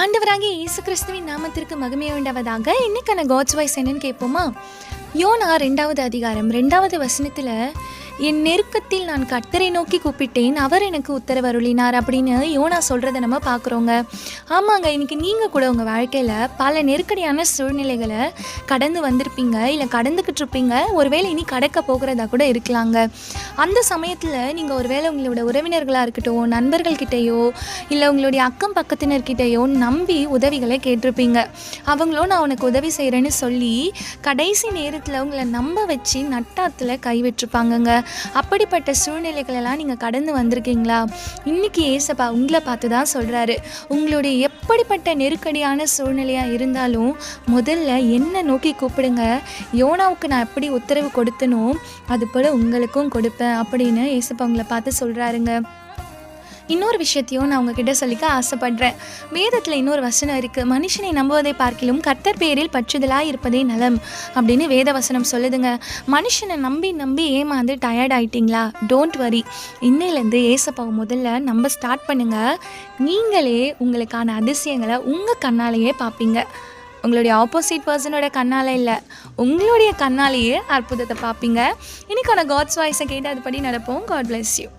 ஆண்டவராகிய இயேசு கிறிஸ்துவின் நாமத்திற்கு மகிமை உண்டாவதாக. இன்னைக்கான காட்ஸ் வாய்ஸ் என்னன்னு கேட்போமா? யோனா 2வது அதிகாரம் 2வது வசனத்தில், என் நெருக்கத்தில் நான் கர்த்தரை நோக்கி கூப்பிட்டேன், அவர் எனக்கு உத்தரவு அருளினார் அப்படின்னு யோனா சொல்கிறத நம்ம பார்க்குறோங்க. ஆமாங்க, இன்றைக்கி நீங்கள் கூட உங்கள் வாழ்க்கையில் பல நெருக்கடியான சூழ்நிலைகளை கடந்து வந்திருப்பீங்க, இல்லை கடந்துக்கிட்டு இருப்பீங்க, ஒருவேளை இனி கடக்க போகிறதா கூட இருக்கலாங்க. அந்த சமயத்தில் நீங்கள் ஒருவேளை உங்களோட உறவினர்களாக இருக்கட்டும், நண்பர்கள்கிட்டையோ இல்லை உங்களுடைய அக்கம் பக்கத்தினர்கிட்டையோ நம்பி உதவிகளை கேட்டிருப்பீங்க. அவங்களோ நான் உனக்கு உதவி செய்கிறேன்னு சொல்லி கடைசி நேரத்தில் உங்களை நம்ப வச்சு நட்டாத்தில் கைவிட்டிருப்பாங்கங்க. அப்படிப்பட்ட சூழ்நிலைகளெல்லாம் நீங்கள் கடந்து வந்திருக்கீங்களா? இன்றைக்கி ஏசப்பா உங்களை பார்த்து தான் சொல்கிறாரு, உங்களுடைய எப்படிப்பட்ட நெருக்கடியான சூழ்நிலையாக இருந்தாலும் முதல்ல என்னை நோக்கி கூப்பிடுங்க, யோனாவுக்கு நான் எப்படி உத்தரவு கொடுத்தனோ அதுபோல் உங்களுக்கும் கொடுப்பேன் அப்படின்னு ஏசப்பா உங்களை பார்த்து சொல்கிறாருங்க. இன்னொரு விஷயத்தையும் நான் உங்ககிட்ட சொல்லிக்க ஆசைப்படுறேன். வேதத்தில் இன்னொரு வசனம் இருக்குது, மனுஷனை நம்புவதை பார்க்கிலும் கர்த்தர் பேரில் பற்றுதலாக இருப்பதே நலம் அப்படின்னு வேத வசனம் சொல்லுதுங்க. மனுஷனை நம்பி நம்பி ஏமாந்து டயர்ட் ஆகிட்டிங்களா? டோன்ட் வரி, இன்னையிலேருந்து ஏசப்பாவை முதல்ல நம்ப ஸ்டார்ட் பண்ணுங்கள். நீங்களே உங்களுக்கான அதிசயங்களை உங்கள் கண்ணாலேயே பார்ப்பீங்க. உங்களுடைய ஆப்போசிட் பர்சனோட கண்ணால் இல்லை, உங்களுடைய கண்ணாலேயே அற்புதத்தை பார்ப்பீங்க. இன்னைக்கான காட்ஸ் வாய்ஸை கேட்டு அதுபடி நடப்போம். God bless you.